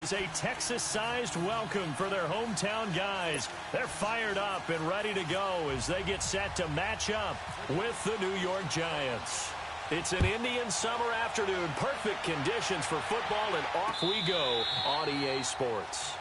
gives a Texas-sized welcome for their hometown guys. They're fired up and ready to go as they get set to match up with the New York Giants. It's an Indian summer afternoon. Perfect conditions for football, and off we go on EA Sports.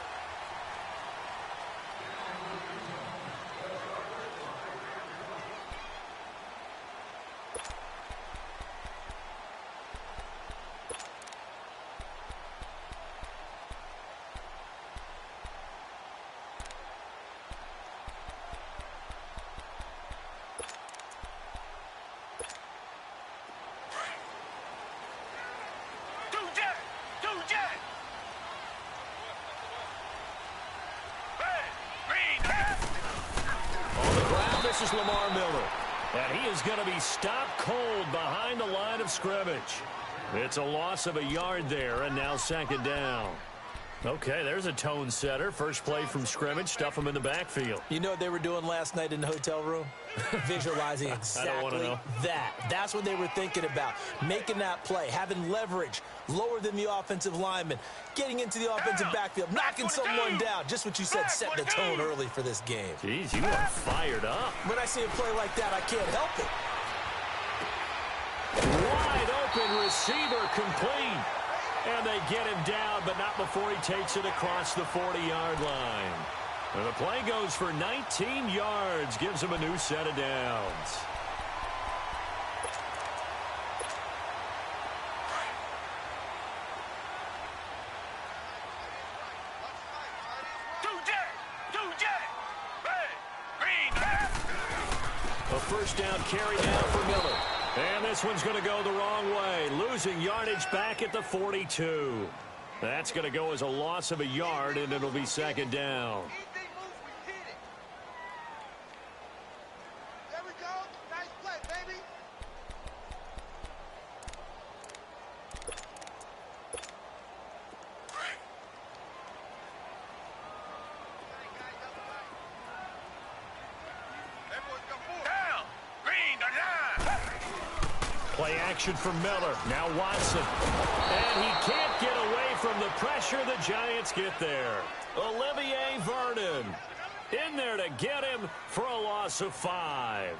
This is Lamar Miller, and he is going to be stopped cold behind the line of scrimmage. It's a loss of a yard there, and now second down. Okay, there's a tone setter. First play from scrimmage, stuff him in the backfield. You know what they were doing last night in the hotel room? Visualizing exactly that. That's what they were thinking about. Making that play, having leverage, lower than the offensive lineman, getting into the offensive backfield, knocking someone down. Just what you said, set the tone early for this game. Jeez, you are fired up. When I see a play like that, I can't help it. Wide open receiver complete. And they get him down, but not before he takes it across the 40-yard line. And the play goes for 19 yards, gives him a new set of downs. A first down carry now for Miller. And this one's going to go the wrong way, losing yardage back at the 42. That's going to go as a loss of a yard, and it'll be second down. There we go. Nice play, baby. Play action from Miller. Now Watson. And he can't get away from the pressure. The Giants get there. Olivier Vernon in there to get him for a loss of 5.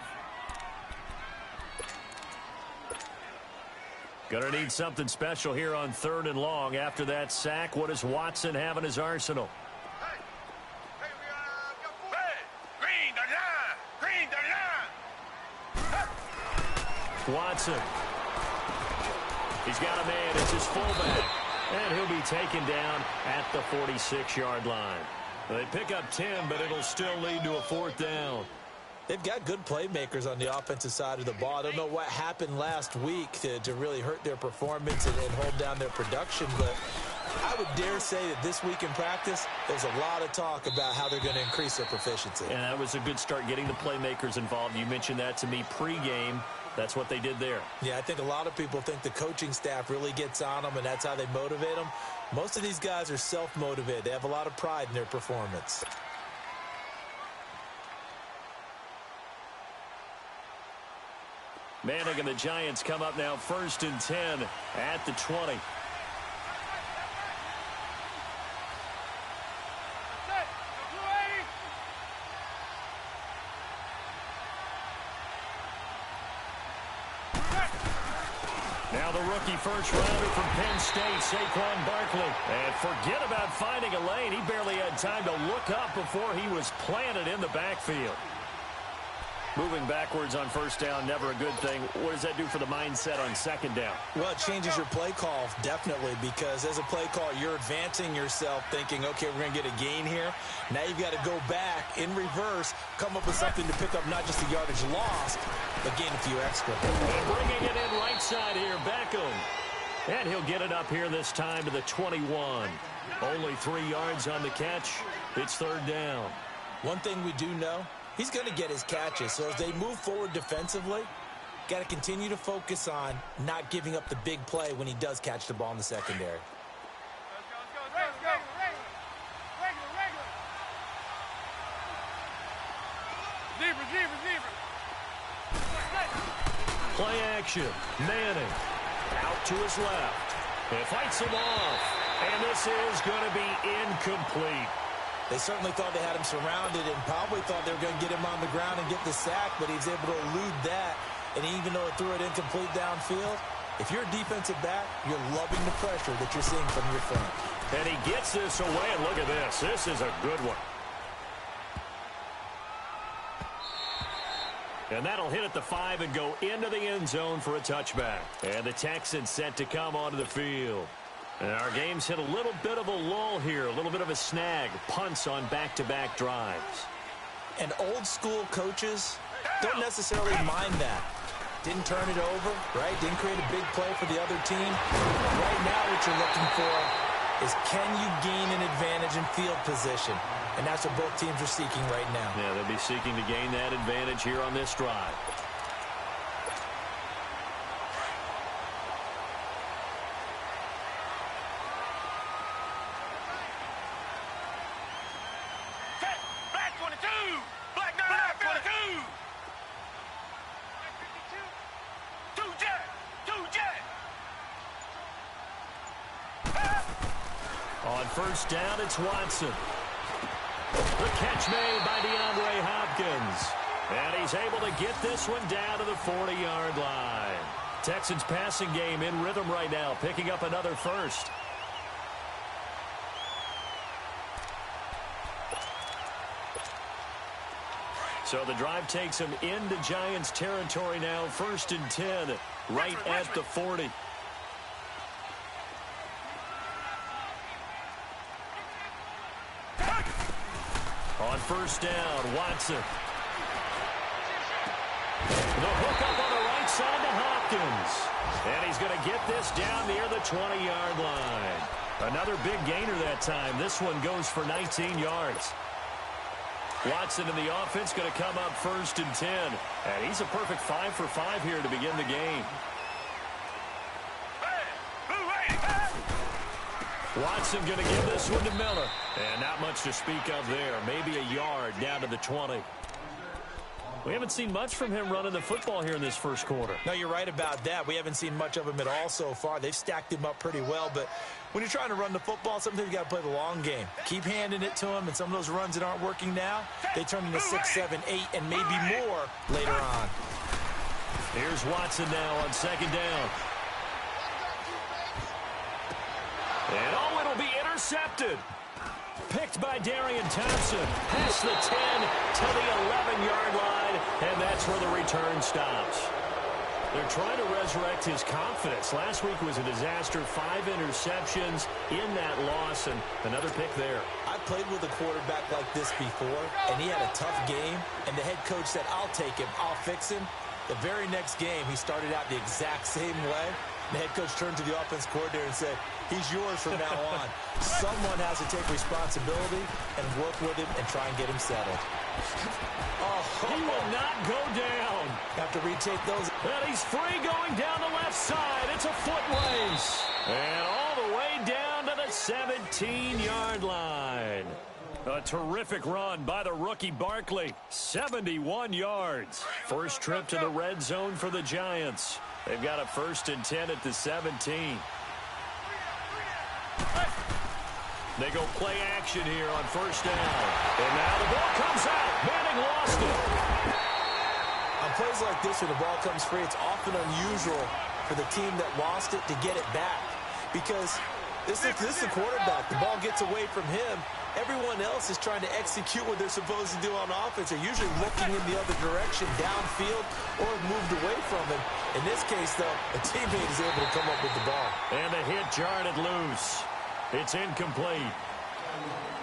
Gonna need something special here on 3rd and long. After that sack, what does Watson have in his arsenal? Watson. He's got a man. It's his fullback. And he'll be taken down at the 46-yard line. They pick up 10, but it'll still lead to a 4th down. They've got good playmakers on the offensive side of the ball. I don't know what happened last week to really hurt their performance and hold down their production, but I would dare say that this week in practice, there's a lot of talk about how they're going to increase their proficiency. And that was a good start, getting the playmakers involved. You mentioned that to me pregame. That's what they did there. Yeah, I think a lot of people think the coaching staff really gets on them, and that's how they motivate them. Most of these guys are self-motivated. They have a lot of pride in their performance. Manning and the Giants come up now 1st and 10 at the 20. Now the rookie first-rounder from Penn State, Saquon Barkley. And forget about finding a lane. He barely had time to look up before he was planted in the backfield. Moving backwards on 1st down, never a good thing. What does that do for the mindset on 2nd down? Well, it changes your play call, definitely, because as a play call, you're advancing yourself thinking, okay, we're going to get a gain here. Now you've got to go back in reverse, come up with something to pick up not just the yardage lost, but gain a few extra. And bringing it in right side here, Beckham. And he'll get it up here this time to the 21. Only 3 yards on the catch. It's 3rd down. One thing we do know, he's going to get his catches. So as they move forward defensively, got to continue to focus on not giving up the big play when he does catch the ball in the secondary. Play action. Manning out to his left. It fights him off. And this is going to be incomplete. They certainly thought they had him surrounded and probably thought they were going to get him on the ground and get the sack, but he was able to elude that. And even though it threw it incomplete downfield, if you're a defensive back, you're loving the pressure that you're seeing from your front. And he gets this away, and look at this. This is a good one. And that'll hit at the 5 and go into the end zone for a touchback. And the Texans set to come onto the field. And our game's hit a little bit of a lull here, a little bit of a snag. Punts on back-to-back drives. And old-school coaches don't necessarily mind that. Didn't turn it over, right? Didn't create a big play for the other team. Right now what you're looking for is can you gain an advantage in field position? And that's what both teams are seeking right now. Yeah, they'll be seeking to gain that advantage here on this drive. On first down, it's Watson. The catch made by DeAndre Hopkins. And he's able to get this one down to the 40-yard line. Texans passing game in rhythm right now, picking up another first. So the drive takes him into Giants territory now, 1st and 10, right at the 40. On first down, Watson. The hook up on the right side to Hopkins. And he's going to get this down near the 20-yard line. Another big gainer that time. This one goes for 19 yards. Watson in the offense going to come up 1st and 10. And he's a perfect 5 for 5 here to begin the game. Watson going to give this one to Miller. And not much to speak of there. Maybe a yard down to the 20. We haven't seen much from him running the football here in this first quarter. No, you're right about that. We haven't seen much of him at all so far. They've stacked him up pretty well. But when you're trying to run the football, sometimes you got to play the long game. Keep handing it to him. And some of those runs that aren't working now, they turn into 6, 7, 8, and maybe more later on. Here's Watson now on 2nd down. And oh, it'll be intercepted. Picked by Darian Thompson. Past the 10 to the 11-yard line. And that's where the return stops. They're trying to resurrect his confidence. Last week was a disaster. 5 interceptions in that loss. And another pick there. I've played with a quarterback like this before. And he had a tough game. And the head coach said, I'll take him. I'll fix him. The very next game, he started out the exact same way. The head coach turned to the offense coordinator and said, he's yours from now on. Someone has to take responsibility and work with him and try and get him settled. Oh, he will not go down. Have to retake those. And he's free going down the left side. It's a foot race. And all the way down to the 17-yard line. A terrific run by the rookie Barkley. 71 yards. First trip to the red zone for the Giants. They've got a 1st and 10 at the 17. They go play action here on first down. And now the ball comes out. Manning lost it. On plays like this where the ball comes free, it's often unusual for the team that lost it to get it back. Because this is the quarterback. The ball gets away from him. Everyone else is trying to execute what they're supposed to do on offense. They're usually looking in the other direction, downfield, or have moved away from him. In this case, though, a teammate is able to come up with the ball. And the hit jarred it loose. It's incomplete.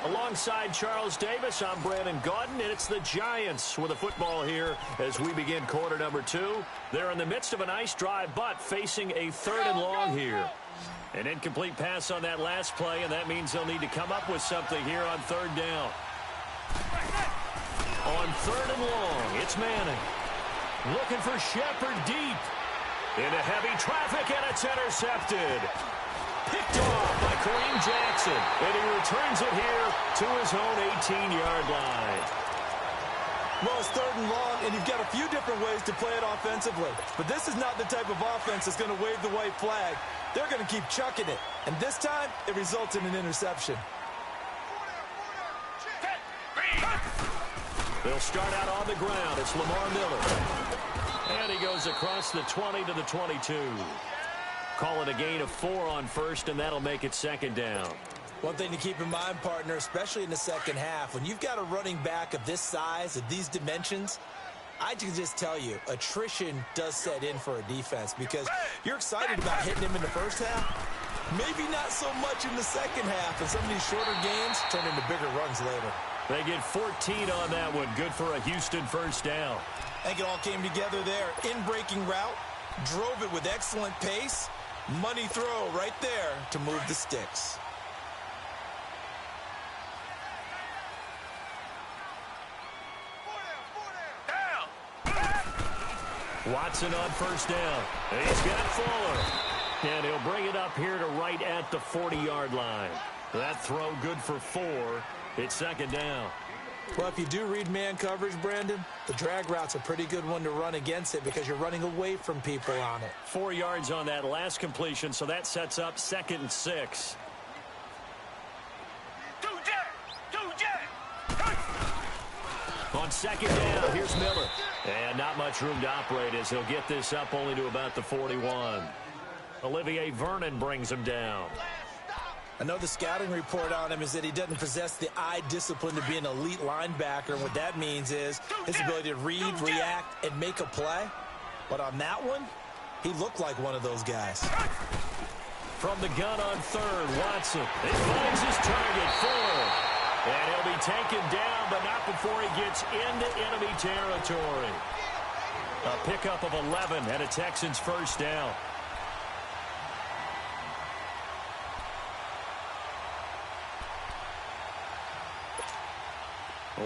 Alongside Charles Davis, I'm Brandon Gaudin, and it's the Giants with a football here as we begin quarter number 2. They're in the midst of a nice drive, but facing a 3rd and long here. An incomplete pass on that last play, and that means they'll need to come up with something here on 3rd down. On 3rd and long, it's Manning. Looking for Shepard deep. Into heavy traffic, and it's intercepted. Picked off by Kareem Jackson, and he returns it here to his own 18-yard line. Well, it's 3rd and long, and you've got a few different ways to play it offensively. But this is not the type of offense that's going to wave the white flag. They're going to keep chucking it. And this time, it results in an interception. They'll start out on the ground. It's Lamar Miller. And he goes across the 20 to the 22. Call it a gain of 4 on first, and that'll make it 2nd down. One thing to keep in mind, partner, especially in the second half, when you've got a running back of this size, of these dimensions, I can just tell you, attrition does set in for a defense because you're excited about hitting him in the first half. Maybe not so much in the second half, and some of these shorter gains turn into bigger runs later. They get 14 on that one. Good for a Houston first down. I think it all came together there. In-breaking route, drove it with excellent pace. Money throw right there to move the sticks. Watson on first down. He's got Fuller. And he'll bring it up here to right at the 40-yard line. That throw good for 4. It's 2nd down. Well, if you do read man coverage, Brandon, the drag route's a pretty good one to run against it because you're running away from people on it. 4 yards on that last completion, so that sets up 2nd and 6. On 2nd down, here's Miller. And not much room to operate as he'll get this up only to about the 41. Olivier Vernon brings him down. I know the scouting report on him is that he doesn't possess the eye discipline to be an elite linebacker. And what that means is his ability to read, react, and make a play. But on that one, he looked like one of those guys. From the gun on 3rd, Watson. He finds his target, Fuller. And he'll be taken down, but not before he gets into enemy territory. A pickup of 11 and a Texans first down.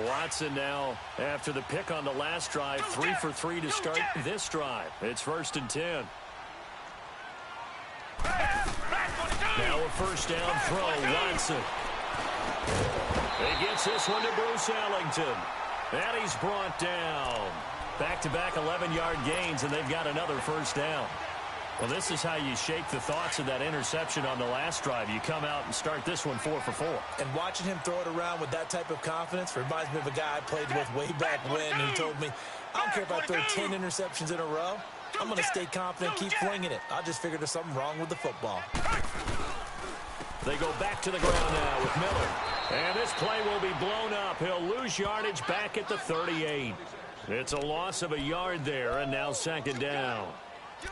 Watson now, after the pick on the last drive, 3 for 3 to start this drive. It's 1st and 10. Now a first down throw, Watson. He gets this one to Bruce Ellington. And he's brought down. Back-to-back 11-yard gains, and they've got another first down. Well, this is how you shake the thoughts of that interception on the last drive. You come out and start this one 4 for 4. And watching him throw it around with that type of confidence reminds me of a guy I played with way back when who told me, I don't care if I throw 10 interceptions in a row. I'm going to stay confident, keep flinging it. I just figured there's something wrong with the football. They go back to the ground now with Miller. And this play will be blown up. He'll lose yardage back at the 38. It's a loss of a yard there, and now 2nd down.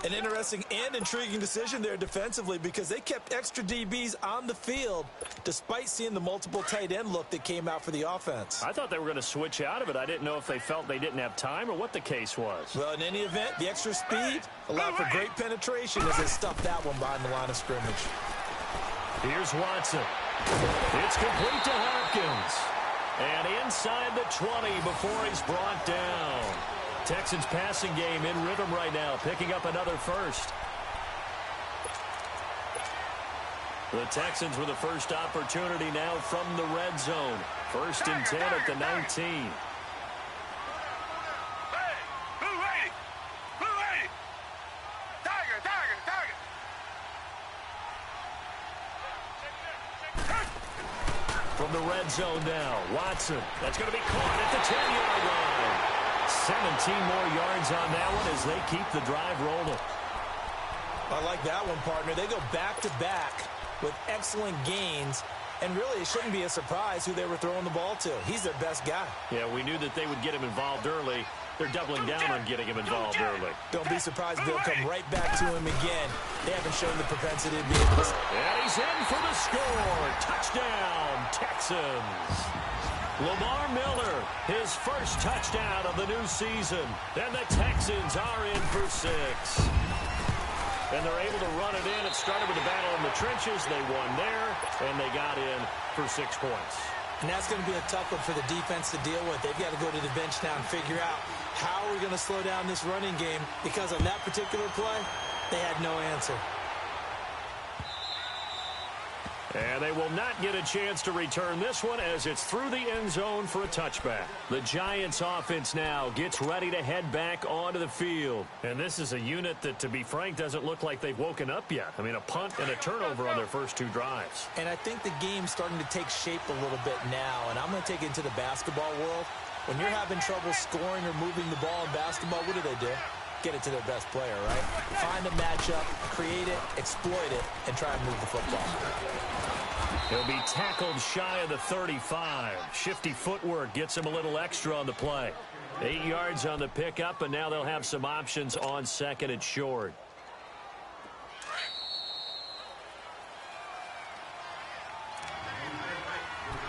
An interesting and intriguing decision there defensively because they kept extra DBs on the field despite seeing the multiple tight end look that came out for the offense. I thought they were going to switch out of it. I didn't know if they felt they didn't have time or what the case was. Well, in any event, the extra speed allowed for great penetration as they stuffed that one behind the line of scrimmage. Here's Watson. It's complete to Hopkins. And inside the 20 before he's brought down. Texans passing game in rhythm right now, picking up another first. The Texans with the first opportunity now from the red zone. 1st and 10 at the 19. From the red zone now, Watson. That's going to be caught at the 10-yard line. 17 more yards on that one as they keep the drive rolling. I like that one, partner. They go back-to-back with excellent gains, and really it shouldn't be a surprise who they were throwing the ball to. He's their best guy. Yeah, we knew that they would get him involved early. They're doubling down on getting him involved early. Don't be surprised they'll come right back to him again. They haven't shown the propensity to be able to... And he's in for the score. Touchdown, Texans. Lamar Miller, his first touchdown of the new season. And the Texans are in for 6. And they're able to run it in. It started with a battle in the trenches. They won there, and they got in for 6 points. And that's going to be a tough one for the defense to deal with. They've got to go to the bench now and figure out how are we going to slow down this running game, because on that particular play, they had no answer. And they will not get a chance to return this one as it's through the end zone for a touchback. The Giants offense now gets ready to head back onto the field. And this is a unit that, to be frank, doesn't look like they've woken up yet. I mean, a punt and a turnover on their first 2 drives. And I think the game's starting to take shape a little bit now. And I'm going to take it into the basketball world. When you're having trouble scoring or moving the ball in basketball, what do? Get it to their best player, right? Find a matchup, create it, exploit it, and try and move the football. He'll be tackled shy of the 35. Shifty footwork gets him a little extra on the play. 8 yards on the pickup, and now they'll have some options on second and short.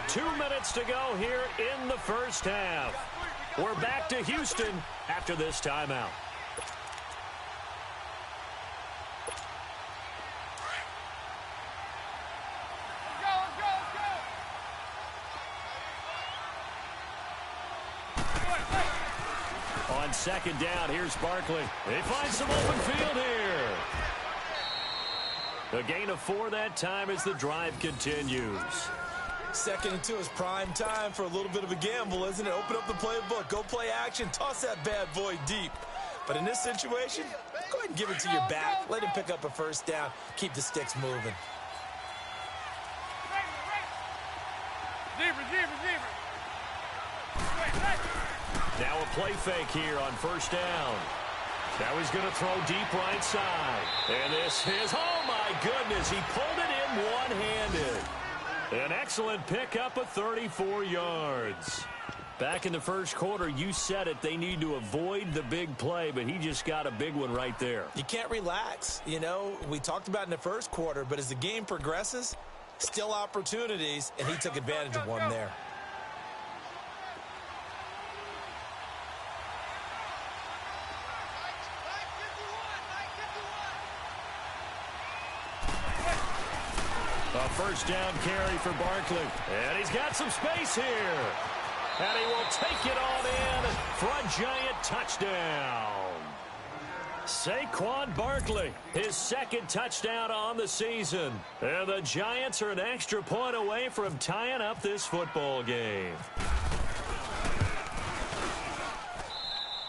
Two minutes to go here in the first half. We're back to Houston after this timeout. On second down, here's Barkley. They find some open field here. A gain of 4 that time as the drive continues. 2nd and 2 is prime time for a little bit of a gamble, isn't it? Open up the playbook, go play action, toss that bad boy deep. But in this situation, go ahead and give it to your back. Let him pick up a first down. Keep the sticks moving. Now a play fake here on first down. Now he's going to throw deep right side. And this is, oh my goodness, he pulled it in one-handed. An excellent pickup of 34 yards. Back in the first quarter, you said it, they need to avoid the big play, but he just got a big one right there. You can't relax. You know, we talked about in the first quarter, but as the game progresses, still opportunities, and he took advantage of one there. A first down carry for Barkley. And he's got some space here. And he will take it on in for a giant touchdown. Saquon Barkley, his 2nd touchdown on the season. And the Giants are an extra point away from tying up this football game.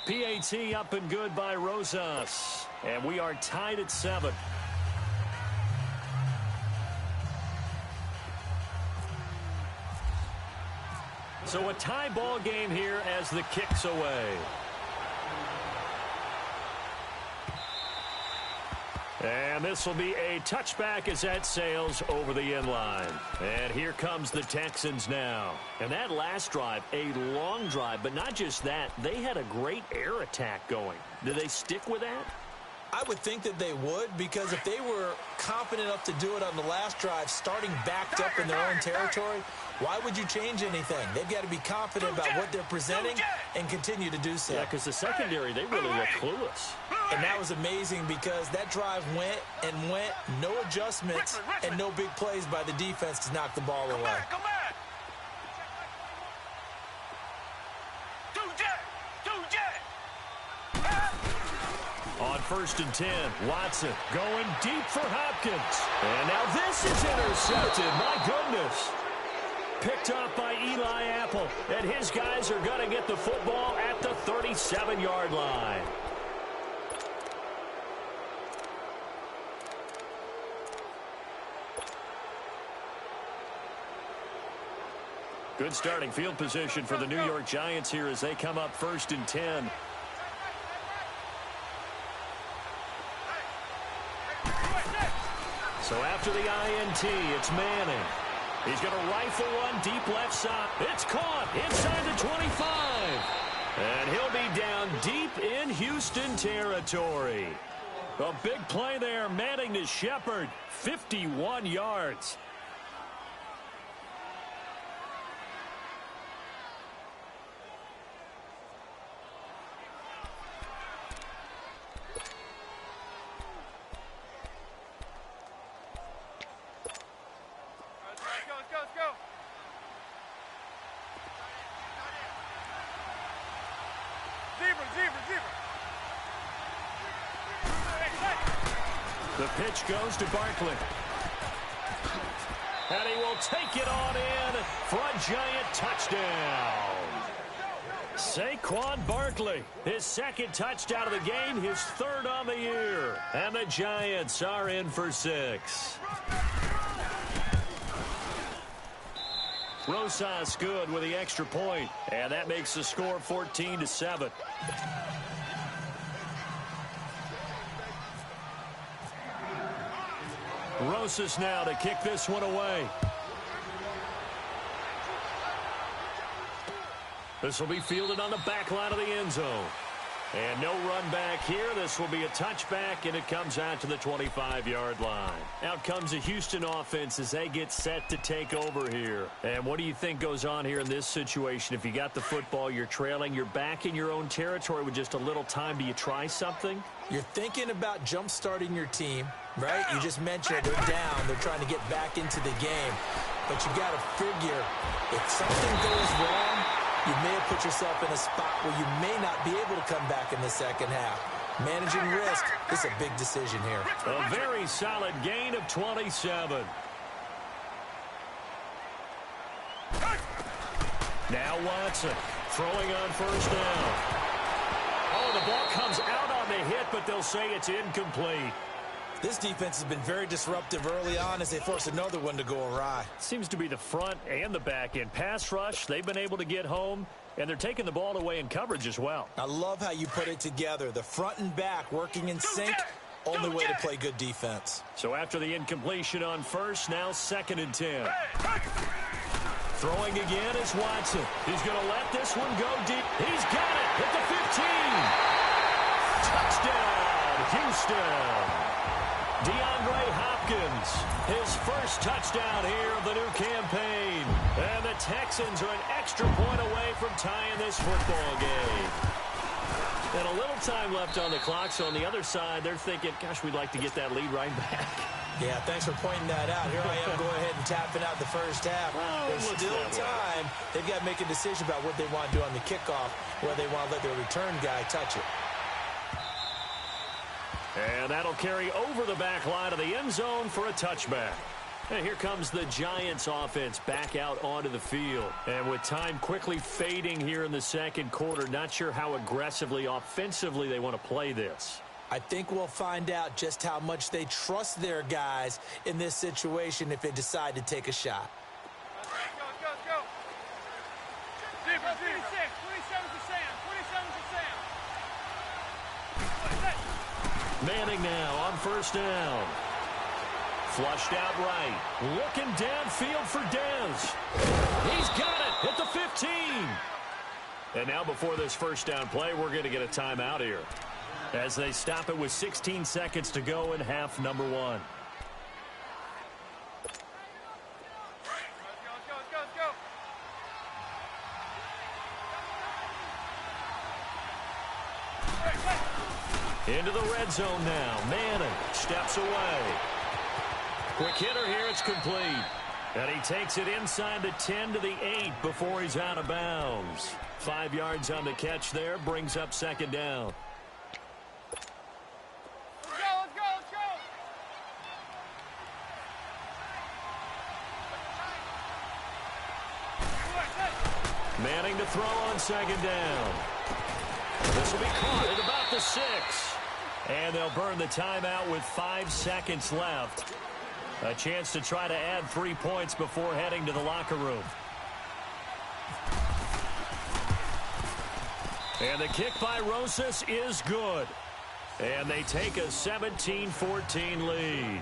PAT up and good by Rosas. And we are tied at 7. So a tie ball game here as the kick's away. And this will be a touchback as that sails over the end line. And here comes the Texans now. And that last drive, a long drive, but not just that. They had a great air attack going. Do they stick with that? I would think that they would, because if they were confident enough to do it on the last drive, starting backed up in their own territory, why would you change anything? They've got to be confident about what they're presenting and continue to do so. Yeah, because the secondary, they really look clueless. And that was amazing because that drive went and went, no adjustments, and no big plays by the defense to knock the ball away. On 1st and 10, Watson going deep for Hopkins. And now this is intercepted. My goodness. Picked off by Eli Apple. And his guys are going to get the football at the 37-yard line. Good starting field position for the New York Giants here as they come up 1st and 10. So after the INT, it's Manning. He's going to rifle one deep left side. It's caught inside the 25. And he'll be down deep in Houston territory. A big play there. Manning to Shepard. 51 yards. The pitch goes to Barkley. And he will take it on in for a Giant touchdown. Saquon Barkley, his second touchdown of the game, his third on the year. And the Giants are in for 6. Rosas good with the extra point, and that makes the score 14-7. Rosas now to kick this one away. This will be fielded on the back line of the end zone. And no run back here. This will be a touchback, and it comes out to the 25-yard line. Out comes the Houston offense as they get set to take over here. And what do you think goes on here in this situation? If you got the football, you're trailing, you're back in your own territory with just a little time. Do you try something? You're thinking about jump-starting your team, right? You just mentioned they're down. They're trying to get back into the game. But you got to figure if something goes wrong, you may have put yourself in a spot where you may not be able to come back in the second half. Managing risk is a big decision here. A very solid gain of 27. Now Watson throwing on first down. Oh, the ball comes out on the hit, but they'll say it's incomplete. This defense has been very disruptive early on as they force another one to go awry. Seems to be the front and the back end. Pass rush, they've been able to get home, and they're taking the ball away in coverage as well. I love how you put it together. The front and back working in sync, only way to play good defense. So after the incompletion on first, now 2nd and 10. Throwing again is Watson. He's going to let this one go deep. He's got it at the 15. Touchdown, Houston. DeAndre Hopkins, his first touchdown here of the new campaign. And the Texans are an extra point away from tying this football game. And a little time left on the clock, so on the other side, they're thinking, gosh, we'd like to get that lead right back. Yeah, thanks for pointing that out. Here I am going ahead and tapping out the first half. There's still time. They've got to make a decision about what they want to do on the kickoff, where they want to let their return guy touch it. And that'll carry over the back line of the end zone for a touchback. And here comes the Giants offense back out onto the field. And with time quickly fading here in the second quarter, not sure how aggressively, offensively they want to play this. I think we'll find out just how much they trust their guys in this situation if they decide to take a shot. Go. 26, 27 to Sam. 27 to Sam. Manning now on first down. Flushed out right. Looking downfield for Dez. He's got it at the 15. And now before this first down play, we're going to get a timeout here, as they stop it with 16 seconds to go in half number 1. Let's go. Into the red zone now. Manning steps away. Quick hitter here. It's complete. And he takes it inside the 10 to the 8 before he's out of bounds. 5 yards on the catch there. Brings up second down. Let's go. Manning to throw on second down. This will be caught at about the 6. And they'll burn the timeout with 5 seconds left. A chance to try to add 3 points before heading to the locker room. And the kick by Rosas is good. And they take a 17-14 lead.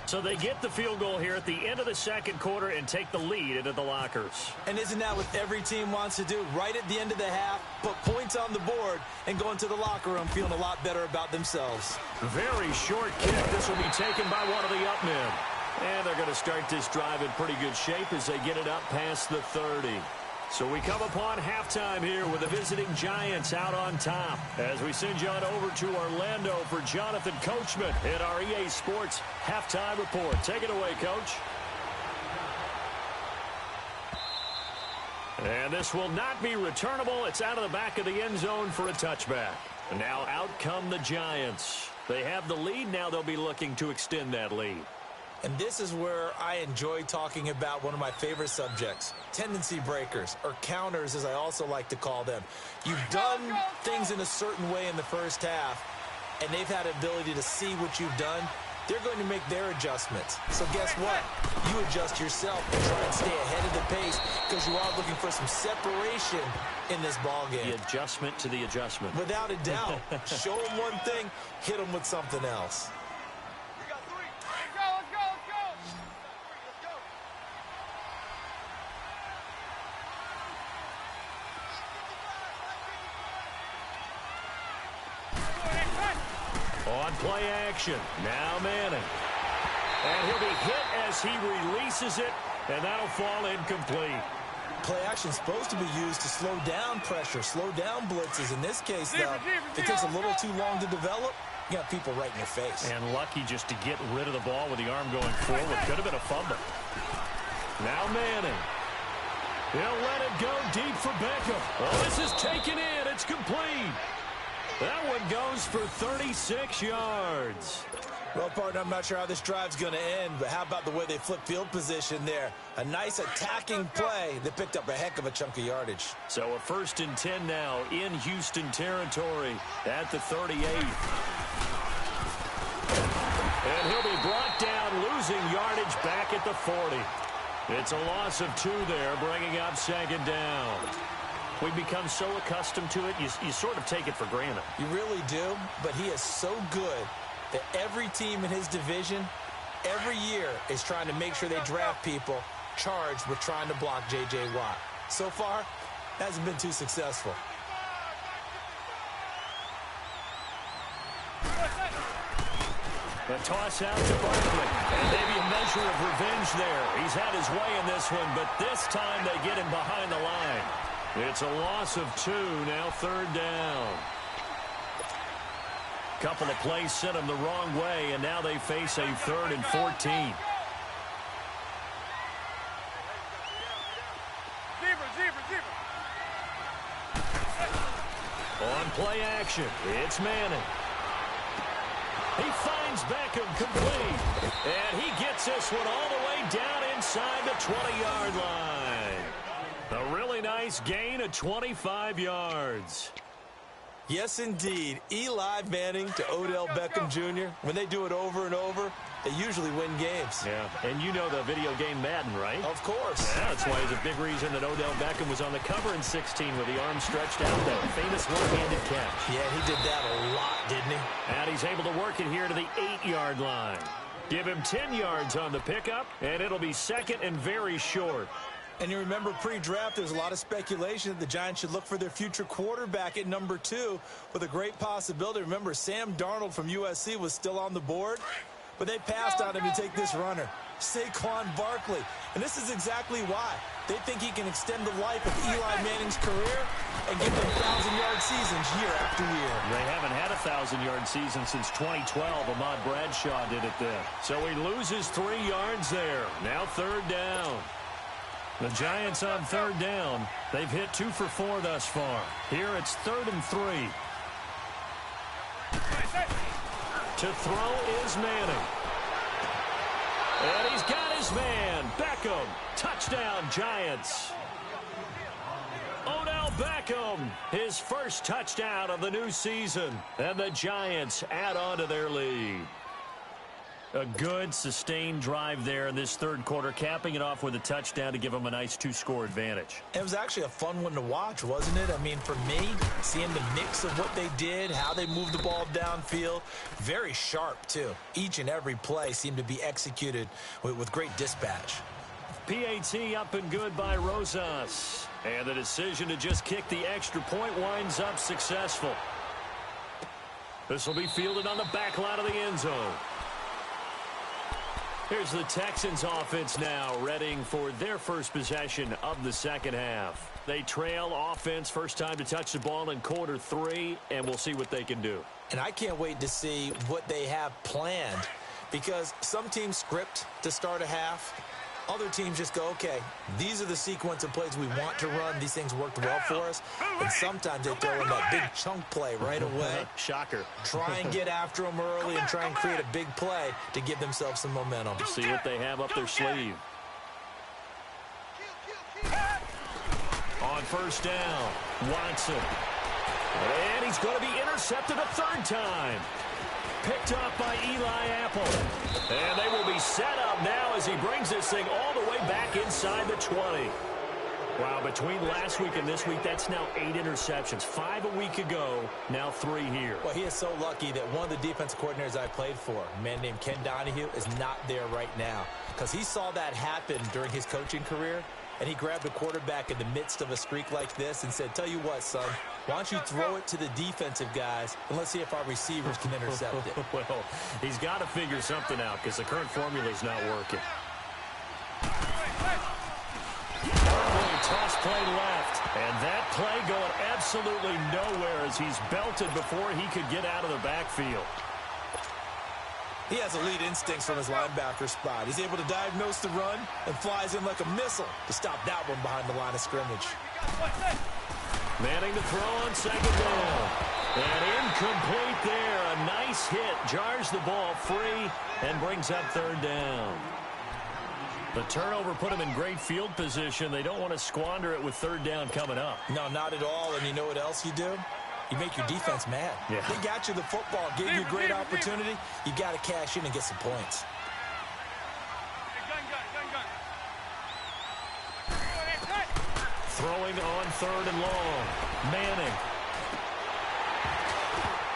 So they get the field goal here at the end of the second quarter and take the lead into the lockers. And isn't that what every team wants to do? Right at the end of the half, put points on the board and go into the locker room feeling a lot better about themselves. Very short kick. This will be taken by one of the up men. And they're going to start this drive in pretty good shape as they get it up past the 30. So we come upon halftime here with the visiting Giants out on top, as we send you on over to Orlando for Jonathan Coachman in our EA Sports Halftime Report. Take it away, Coach. And this will not be returnable. It's out of the back of the end zone for a touchback. And now out come the Giants. They have the lead. Now they'll be looking to extend that lead. And this is where I enjoy talking about one of my favorite subjects, tendency breakers, or counters as I also like to call them. You've done things in a certain way in the first half, and they've had the ability to see what you've done. They're going to make their adjustments. So guess what? You adjust yourself and try and stay ahead of the pace because you are looking for some separation in this ball game. The adjustment to the adjustment. Without a doubt. Show them one thing, hit them with something else. On play action, now Manning. And he'll be hit as he releases it, and that'll fall incomplete. Play action is supposed to be used to slow down pressure, slow down blitzes. In this case, though, if it takes a little too long to develop, you got people right in your face. And lucky just to get rid of the ball with the arm going forward. Could have been a fumble. Now Manning. He'll let it go deep for Beckham. Oh, this is taken in. It's complete. That one goes for 36 yards. Well, partner, I'm not sure how this drive's going to end, but how about the way they flip field position there? A nice attacking play that picked up a heck of a chunk of yardage. So a 1st and 10 now in Houston territory at the 38. And he'll be brought down, losing yardage back at the 40. It's a loss of 2 there, bringing up 2nd down. We've become so accustomed to it, you sort of take it for granted. You really do, but he is so good that every team in his division, every year, is trying to make sure they draft people charged with trying to block J.J. Watt. So far, hasn't been too successful. The toss out to Barkley. And maybe a measure of revenge there. He's had his way in this one, but this time they get him behind the line. It's a loss of 2, now 3rd down. Couple of plays sent them the wrong way, and now they face a 3rd and 14. On play action, it's Manning. He finds Beckham complete, and he gets this one all the way down inside the 20-yard line. A really nice gain of 25 yards. Yes, indeed. Eli Manning to Odell Beckham Jr. When they do it over and over, they usually win games. Yeah, and you know the video game Madden, right? Of course. Yeah, that's why it's a big reason that Odell Beckham was on the cover in 16 with the arm stretched out, that famous one-handed catch. Yeah, he did that a lot, didn't he? And he's able to work it here to the 8-yard line. Give him 10 yards on the pickup, and it'll be 2nd and very short. And you remember pre-draft, there's a lot of speculation that the Giants should look for their future quarterback at number 2 with a great possibility. Remember, Sam Darnold from USC was still on the board, but they passed on him to take this runner, Saquon Barkley. And this is exactly why. They think he can extend the life of Eli Manning's career and give them 1,000-yard seasons year after year. They haven't had a 1,000-yard season since 2012. Ahmad Bradshaw did it then. So he loses 3 yards there. Now 3rd down. The Giants on 3rd down. They've hit 2 for 4 thus far. Here it's 3rd and 3. To throw is Manning. And he's got his man, Beckham. Touchdown, Giants. Odell Beckham, his first touchdown of the new season. And the Giants add on to their lead. A good, sustained drive there in this 3rd quarter, capping it off with a touchdown to give them a nice 2-score advantage. It was actually a fun one to watch, wasn't it? I mean, for me, seeing the mix of what they did, how they moved the ball downfield, very sharp, too. Each and every play seemed to be executed with great dispatch. PAT up and good by Rosas. And the decision to just kick the extra point winds up successful. This will be fielded on the back line of the end zone. Here's the Texans offense now, readying for their first possession of the 2nd half. They trail offense, first time to touch the ball in quarter 3, and we'll see what they can do. And I can't wait to see what they have planned, because some teams script to start a half, Other teams just go, okay, these are the sequence of plays we want to run. These things worked well for us. And sometimes they throw in that big chunk play right away. Shocker. Try and get after them early and try and create a big play to give themselves some momentum. See what they have up their sleeve. On first down, Watson. And he's going to be intercepted a third time. Picked up by Eli Apple. And they will be set up now as he brings this thing all the way back inside the 20. Wow, between last week and this week, that's now 8 interceptions. 5 a week ago, now 3 here. Well, he is so lucky that one of the defensive coordinators I played for, a man named Ken Donahue, is not there right now. Because he saw that happen during his coaching career, and he grabbed a quarterback in the midst of a streak like this and said, tell you what, son, why don't you throw it to the defensive guys, and let's see if our receivers can intercept it. Well, he's got to figure something out because the current formula is not working. Toss play left, and that play going absolutely nowhere as he's belted before he could get out of the backfield. He has elite instincts from his linebacker spot. He's able to diagnose the run and flies in like a missile to stop that one behind the line of scrimmage. Manning to throw on second down. And incomplete there. A nice hit. Jars the ball free and brings up third down. The turnover put him in great field position. They don't want to squander it with third down coming up. No, not at all. And you know what else you do? You make your defense mad. Yeah. They got you the football, gave you a great opportunity. You got to cash in and get some points. Throwing on third and long. Manning.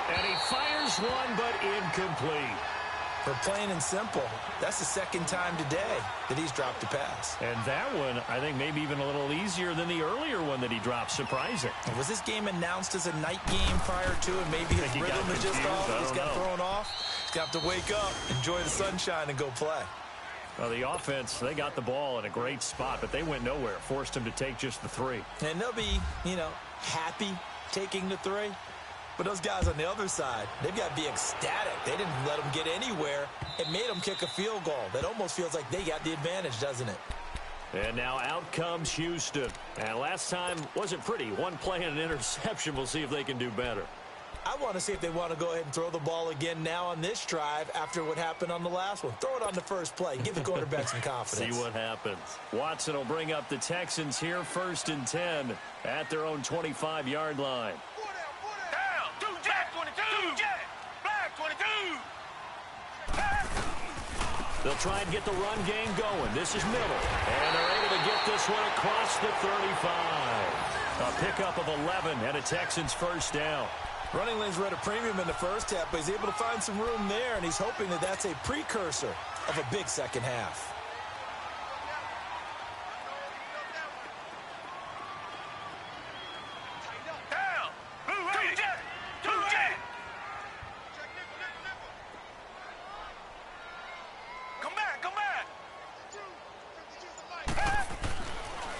And he fires one, but incomplete. For plain and simple, that's the second time today that he's dropped a pass. And that one, I think, maybe even a little easier than the earlier one that he dropped. Surprising. Was this game announced as a night game prior to, and maybe his rhythm is just off? He's got thrown off. He's got to wake up, enjoy the sunshine, and go play. Well, the offense, they got the ball in a great spot, but they went nowhere. Forced him to take just the 3. And they'll be, happy taking the 3. But those guys on the other side, they've got to be ecstatic. They didn't let them get anywhere. It made them kick a field goal. That almost feels like they got the advantage, doesn't it? And now out comes Houston. And last time wasn't pretty. One play and an interception. We'll see if they can do better. I want to see if they want to go ahead and throw the ball again now on this drive after what happened on the last one. Throw it on the first play. Give the quarterback some confidence. See what happens. Watson will bring up the Texans here 1st and 10 at their own 25-yard line. They'll try and get the run game going. This is middle. And they're able to get this one across the 35. A pickup of 11 and a Texans first down. Running lanes were at a premium in the first half, but he's able to find some room there, and he's hoping that that's a precursor of a big second half.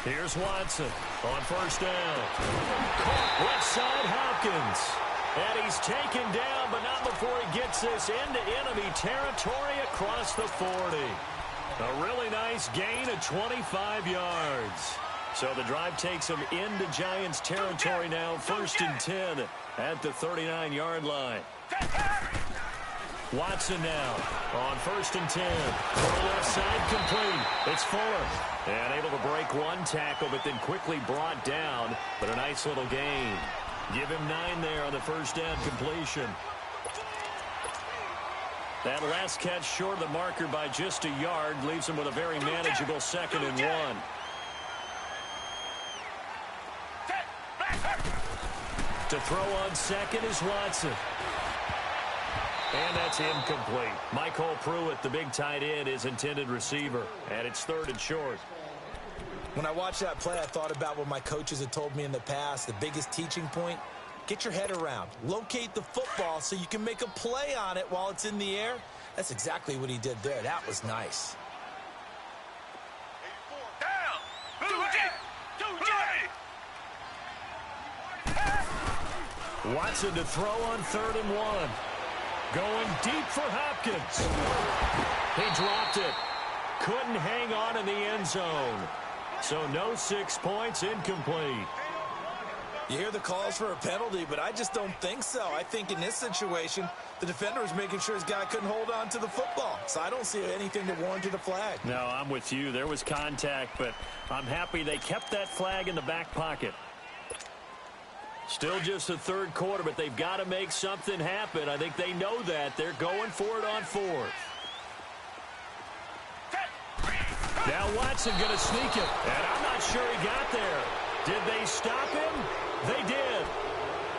Here's Watson on first down. Caught left side Hopkins. And he's taken down, but not before he gets this into enemy territory across the 40. A really nice gain of 25 yards. So the drive takes him into Giants territory now, 1st and 10 at the 39-yard line. Watson now on 1st and 10. Left side complete. It's Fuller. And able to break one tackle, but then quickly brought down. But a nice little gain. Give him 9 there on the first down completion. That last catch short of the marker by just a yard leaves him with a very manageable 2nd and 1. To throw on second is Watson. And that's incomplete. Michael Pruitt, the big tight end, is intended receiver. And it's 3rd and short. When I watched that play, I thought about what my coaches had told me in the past. The biggest teaching point, get your head around. Locate the football so you can make a play on it while it's in the air. That's exactly what he did there. That was nice. Watson to throw on 3rd and 1. Going deep for Hopkins. He dropped it. couldn't hang on in the end zone. So no 6 points, incomplete. You hear the calls for a penalty, but I just don't think so. I think in this situation, the defender was making sure his guy couldn't hold on to the football. So I don't see anything that warranted a flag. No, I'm with you. There was contact, but I'm happy they kept that flag in the back pocket. Still just the third quarter, but they've got to make something happen. I think they know that. They're going for it on fourth. Now Watson going to sneak it, and I'm not sure he got there. Did they stop him? They did.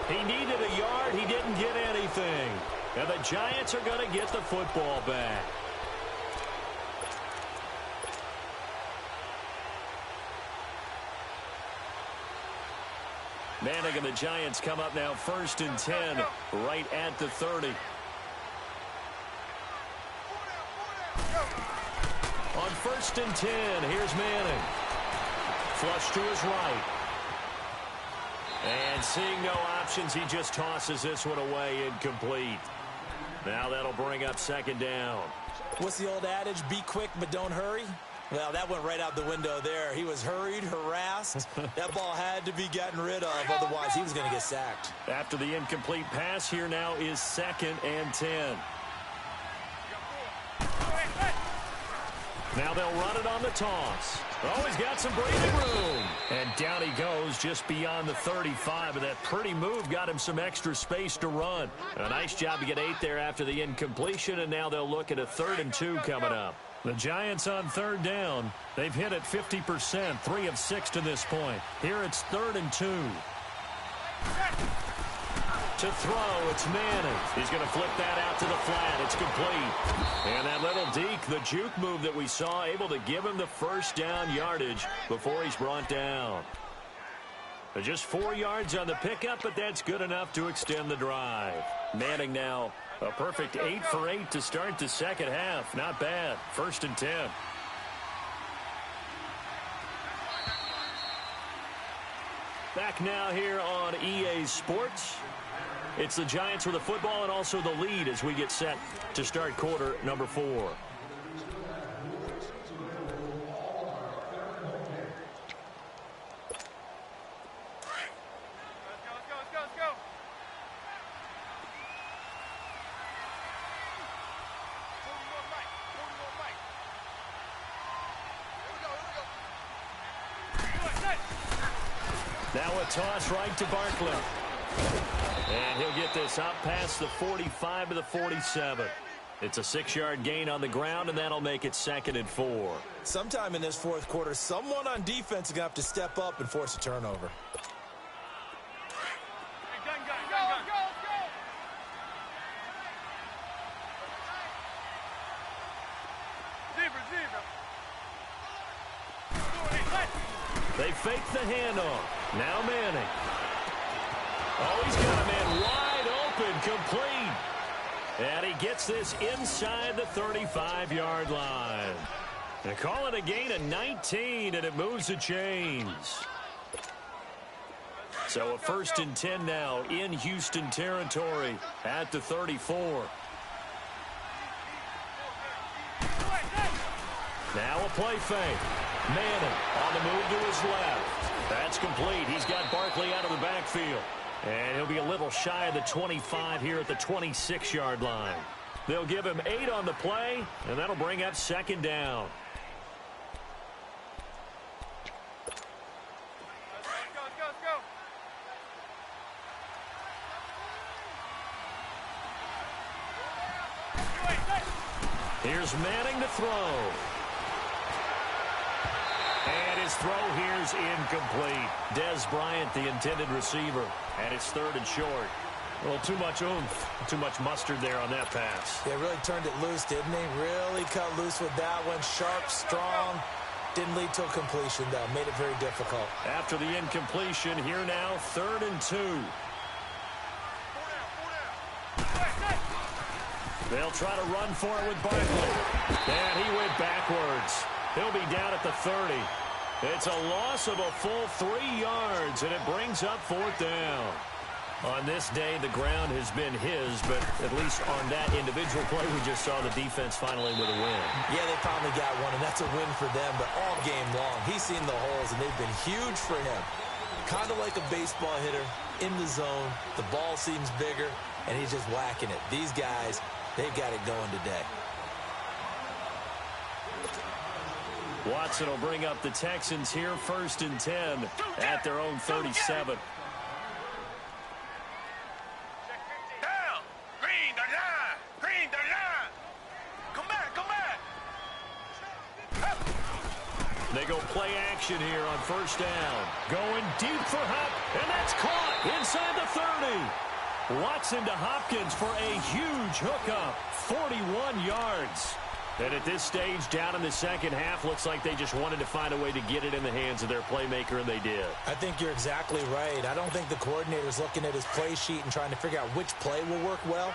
He needed a yard. He didn't get anything. And the Giants are going to get the football back. Manning and the Giants come up now 1st and 10 right at the 30. On 1st and 10, here's Manning. Flush to his right. And seeing no options, he just tosses this one away, incomplete. Now that'll bring up 2nd down. What's the old adage? Be quick, but don't hurry. Well, that went right out the window there. He was hurried, harassed. That ball had to be gotten rid of, otherwise he was going to get sacked. After the incomplete pass, here now is 2nd and 10. Now they'll run it on the toss. Oh, he's got some breathing room. And down he goes just beyond the 35. And that pretty move got him some extra space to run. A nice job to get 8 there after the incompletion. And now they'll look at a 3rd and 2 coming up. The Giants on 3rd down. They've hit it 50%, 3 of 6 to this point. Here it's 3rd and 2. To throw, it's Manning. He's going to flip that out to the flat. It's complete. And that little deke, the juke move that we saw, able to give him the 1st down yardage before he's brought down. Just 4 yards on the pickup, but that's good enough to extend the drive. Manning now a perfect 8 for 8 to start the 2nd half. Not bad. 1st and 10. Back now here on EA Sports. It's the Giants with the football and also the lead as we get set to start quarter number 4. Let's go, let's go. Now a toss right to Barkley. And he'll get this up past the 45 to the 47. It's a 6-yard gain on the ground, and that'll make it 2nd and 4. Sometime in this 4th quarter, someone on defense is going to have to step up and force a turnover. They fake the handoff. Now Manning. Oh, he's got a man wide open, complete. And he gets this inside the 35-yard line. They call it a gain of 19, and it moves the chains. So a 1st and 10 now in Houston territory at the 34. Now a play fake. Manning on the move to his left. That's complete. He's got Barkley out of the backfield. And he'll be a little shy of the 25 here at the 26-yard line. They'll give him 8 on the play, and that'll bring up 2nd down. Let's go. Here's Manning to throw. And his throw here's incomplete. Des Bryant, the intended receiver, and it's 3rd and short. Well, too much oomph, too much mustard there on that pass. They really turned it loose, didn't he? Really cut loose with that one. Sharp, strong. Didn't lead to a completion, though. Made it very difficult. After the incompletion, here now, 3rd and 2. They'll try to run for it with Barkley. And he went backwards. He'll be down at the 30. It's a loss of a full 3 yards, and it brings up 4th down. On this day, the ground has been his, but at least on that individual play, we just saw the defense finally with a win. Yeah, they finally got one, and that's a win for them, but all game long, he's seen the holes, and they've been huge for him. Kind of like a baseball hitter in the zone. The ball seems bigger, and he's just whacking it. These guys, they've got it going today. Watson will bring up the Texans here, 1st and 10 at their own 37. They go play action here on 1st down. Going deep for Hop, and that's caught inside the 30. Watson to Hopkins for a huge hookup, 41 yards. And at this stage, down in the second half, looks like they just wanted to find a way to get it in the hands of their playmaker, and they did. I think you're exactly right. I don't think the coordinator's looking at his play sheet and trying to figure out which play will work well.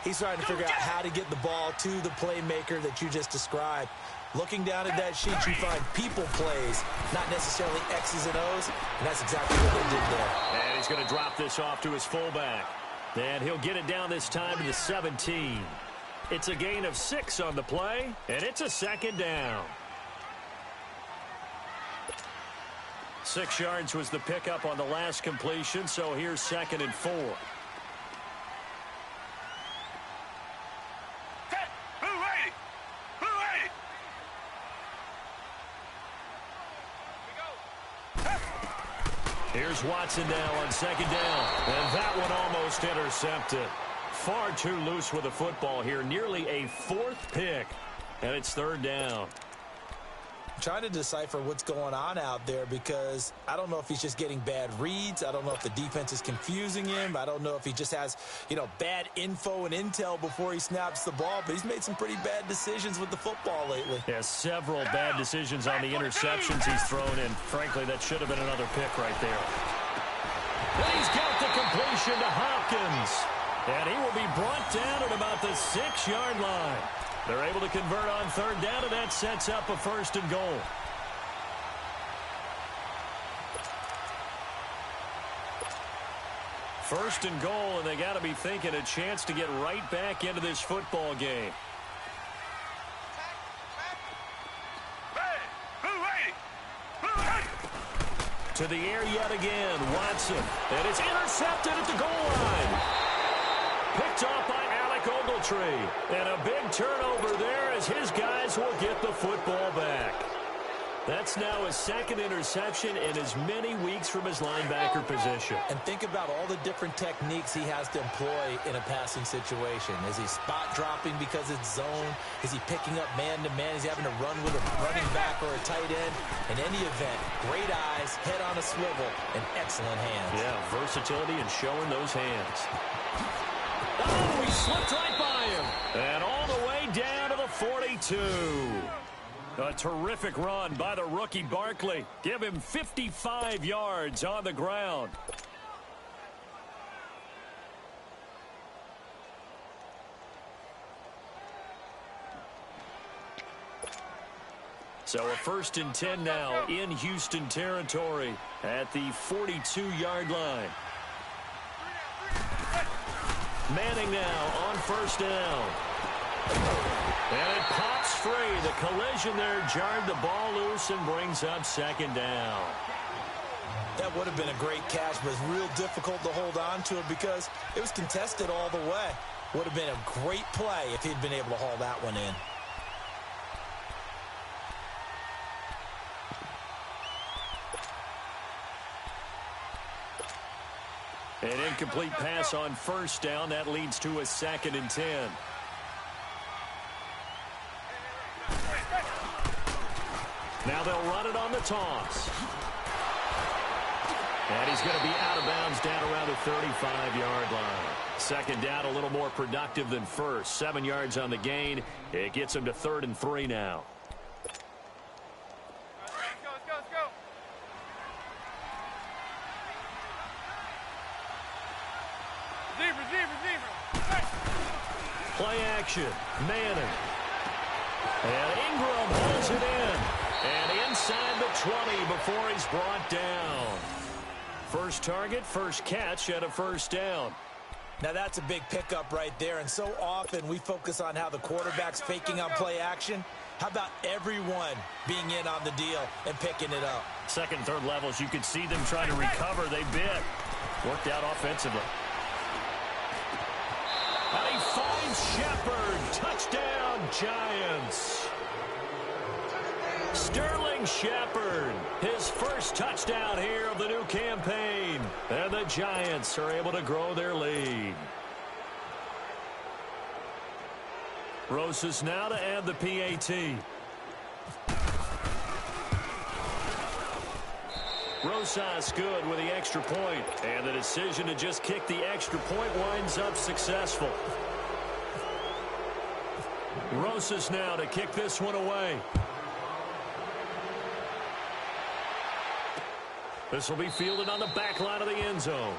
He's trying to figure out how to get the ball to the playmaker that you just described. Looking down at that sheet, you find people plays, not necessarily X's and O's, and that's exactly what they did there. And he's going to drop this off to his fullback. And he'll get it down this time to the 17. It's a gain of 6 on the play, and it's a 2nd down. 6 yards was the pickup on the last completion, so here's 2nd and 4. Here's Watson now on 2nd down, and that one almost intercepted. Far too loose with the football here, nearly a 4th pick, and it's 3rd down. I'm trying to decipher what's going on out there because I don't know if he's just getting bad reads. I don't know if the defense is confusing him. I don't know if he just has, bad info and intel before he snaps the ball, but he's made some pretty bad decisions with the football lately. Yeah, several bad decisions on the interceptions he's thrown, and frankly, that should have been another pick right there. And he's got the completion to Hopkins. And he will be brought down at about the 6-yard line. They're able to convert on 3rd down, and that sets up a 1st and goal. First and goal, and they got to be thinking a chance to get right back into this football game. To the air yet again, Watson. And it's intercepted at the goal line. Picked off by Alec Ogletree. And a big turnover there as his guys will get the football back. That's now his 2nd interception in as many weeks from his linebacker position. And think about all the different techniques he has to employ in a passing situation. Is he spot dropping because it's zone? Is he picking up man-to-man? Is he having to run with a running back or a tight end? In any event, great eyes, head on a swivel, and excellent hands. Yeah, versatility and showing those hands. Oh, he slipped right by him. And all the way down to the 42. A terrific run by the rookie Barkley. Give him 55 yards on the ground. So a 1st and 10 now in Houston territory at the 42-yard line. Manning now on 1st down. And it pops free. The collision there jarred the ball loose and brings up 2nd down. That would have been a great catch, but it's real difficult to hold on to it because it was contested all the way. Would have been a great play if he'd been able to haul that one in. An incomplete pass on 1st down. That leads to a 2nd and 10. Now they'll run it on the toss. And he's going to be out of bounds down around the 35-yard line. 2nd down, a little more productive than 1st. 7 yards on the gain. It gets him to 3rd and 3 now. Let's go. Receiver. Play action. Manning. And Ingram holds it in. And inside the 20 before he's brought down. First target, first catch, and a first down. Now that's a big pickup right there, and so often we focus on how the quarterback's faking on play action. How about everyone being in on the deal and picking it up? Second and third levels, you could see them trying to recover. They bit. Worked out offensively. And he finds Shepard. Touchdown, Giants. Sterling Shepard, his first touchdown here of the new campaign. And the Giants are able to grow their lead. Rosas now to add the PAT. Rosas good with the extra point. And the decision to just kick the extra point winds up successful. Rosas now to kick this one away. This will be fielded on the back line of the end zone.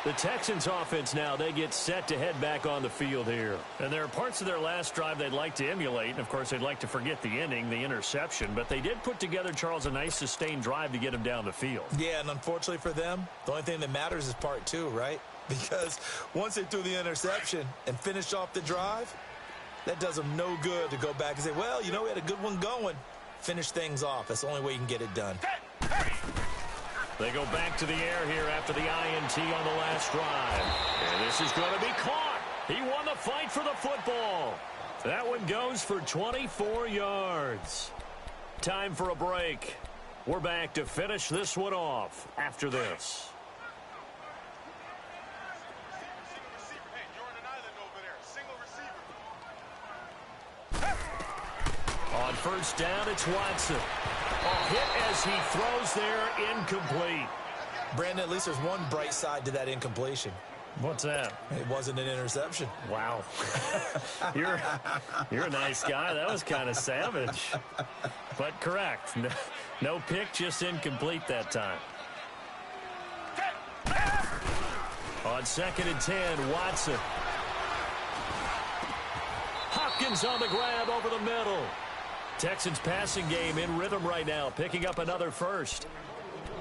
The Texans offense now, they get set to head back on the field here. And there are parts of their last drive they'd like to emulate. And, of course, they'd like to forget the ending, the interception. But they did put together, Charles, a nice sustained drive to get him down the field. Yeah, and unfortunately for them, the only thing that matters is part two, right? Because once they threw the interception and finished off the drive, that does them no good to go back and say, well, you know, we had a good one going. Finish things off. That's the only way you can get it done. They go back to the air here after the INT on the last drive. And this is going to be caught. He won the fight for the football. That one goes for 24 yards. Time for a break. We're back to finish this one off after this. On first down, it's Watson. A hit as he throws there, incomplete. Brandon, at least there's one bright side to that incompletion. What's that? It wasn't an interception. Wow. You're a nice guy. That was kind of savage. But correct. No pick, just incomplete that time. On 2nd and 10, Watson. Hopkins on the grab over the middle. Texans passing game in rhythm right now, picking up another first.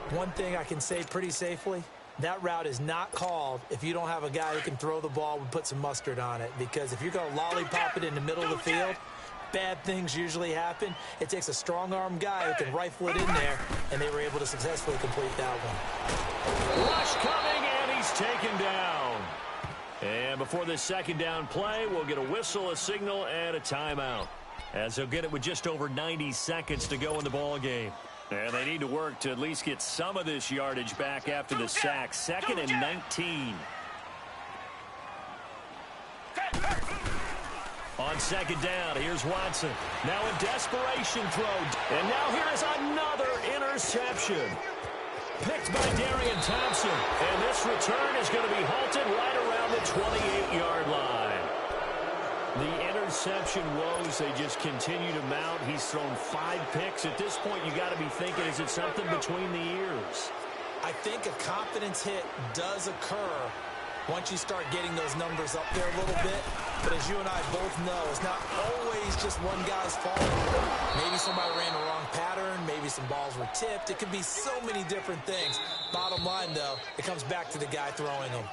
One thing I can say pretty safely, that route is not called if you don't have a guy who can throw the ball and put some mustard on it. Because if you're going to lollipop it in the middle of the field, bad things usually happen. It takes a strong-arm guy who can rifle it in there, and they were able to successfully complete that one. Rush coming, and he's taken down. And before this second down play, we'll get a whistle, a signal, and a timeout. As they'll get it with just over 90 seconds to go in the ball game. And they need to work to at least get some of this yardage back after the sack. 2nd and 19. On second down, here's Watson. Now a desperation throw. And now here is another interception. Picked by Darian Thompson. And this return is going to be halted right around the 28-yard line. The interception woes, they just continue to mount. He's thrown 5 picks. At this point, you got to be thinking, is it something between the ears? I think a confidence hit does occur once you start getting those numbers up there a little bit. But as you and I both know, it's not always just one guy's fault. Maybe somebody ran the wrong pattern. Maybe some balls were tipped. It could be so many different things. Bottom line, though, it comes back to the guy throwing them.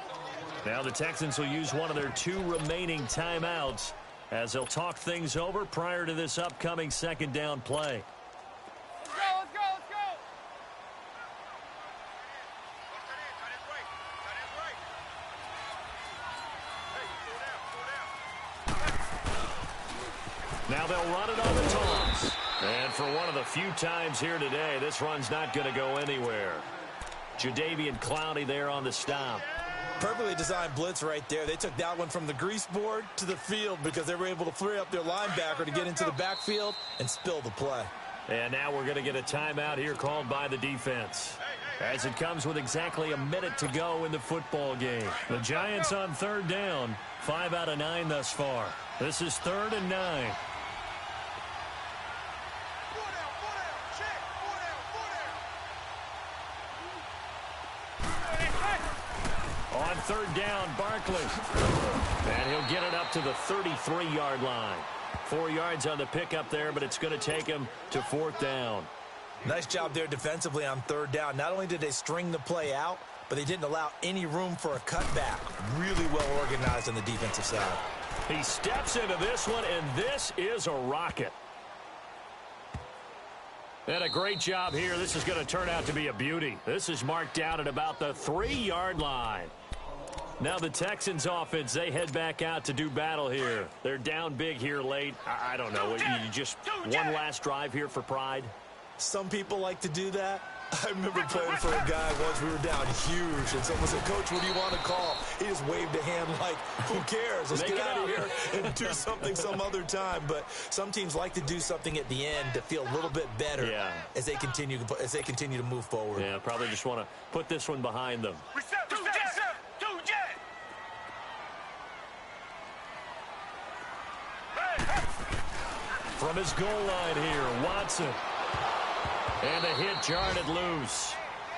Now the Texans will use one of their 2 remaining timeouts as they'll talk things over prior to this upcoming second down play. Let's go, let's go! Now they'll run it on the toss. And for one of the few times here today, this run's not going to go anywhere. Jadeveon Clowney there on the stop. Perfectly designed blitz right there. They took that one from the grease board to the field because they were able to free up their linebacker to get into the backfield and spill the play. And now we're going to get a timeout here called by the defense, as it comes with exactly a minute to go in the football game. The Giants on third down, 5 out of 9 thus far. This is 3rd and 9. On third down, Barkley. And he'll get it up to the 33-yard line. 4 yards on the pickup there, but it's going to take him to 4th down. Nice job there defensively on third down. Not only did they string the play out, but they didn't allow any room for a cutback. Really well organized on the defensive side. He steps into this one, and this is a rocket. And a great job here. This is going to turn out to be a beauty. This is marked down at about the 3-yard line. Now the Texans offense, they head back out to do battle here. They're down big here late. I don't know. You just one last drive here for pride? Some people like to do that. I remember playing for a guy once. We were down huge, and someone said, "Coach, what do you want to call?" He just waved a hand like, who cares? Let's get out of here and do something some other time. But some teams like to do something at the end to feel a little bit better as they continue to move forward. Yeah, probably just want to put this one behind them. From his goal line here, Watson. And the hit jarred it loose.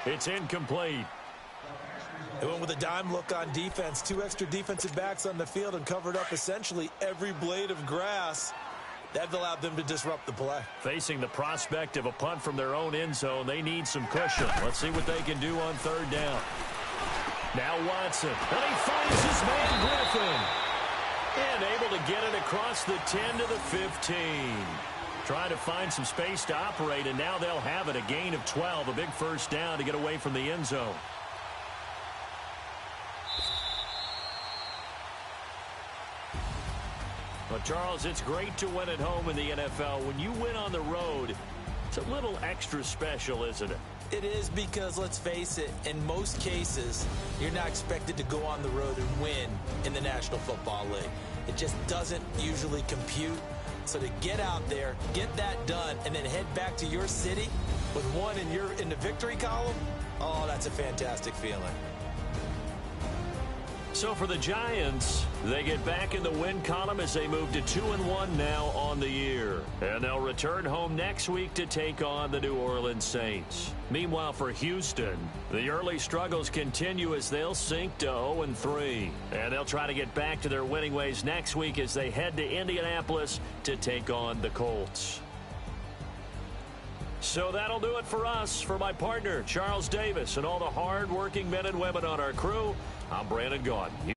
It's incomplete. They went with a dime look on defense. 2 extra defensive backs on the field and covered up essentially every blade of grass. That allowed them to disrupt the play. Facing the prospect of a punt from their own end zone, they need some cushion. Let's see what they can do on third down. Now Watson. And he finds his man Griffin. And able to get it across the 10 to the 15. Trying to find some space to operate, and now they'll have it. A gain of 12, a big first down to get away from the end zone. Well, Charles, it's great to win at home in the NFL. When you win on the road, it's a little extra special, isn't it? It is, because, let's face it, in most cases, you're not expected to go on the road and win in the National Football League. It just doesn't usually compute. So to get out there, get that done, and then head back to your city with one in the victory column, oh, that's a fantastic feeling. So for the Giants, they get back in the win column as they move to 2-1 now on the year. And they'll return home next week to take on the New Orleans Saints. Meanwhile, for Houston, the early struggles continue as they'll sink to 0-3. And they'll try to get back to their winning ways next week as they head to Indianapolis to take on the Colts. So that'll do it for us. For my partner, Charles Davis, and all the hard-working men and women on our crew, I'm Brandon Gaudin.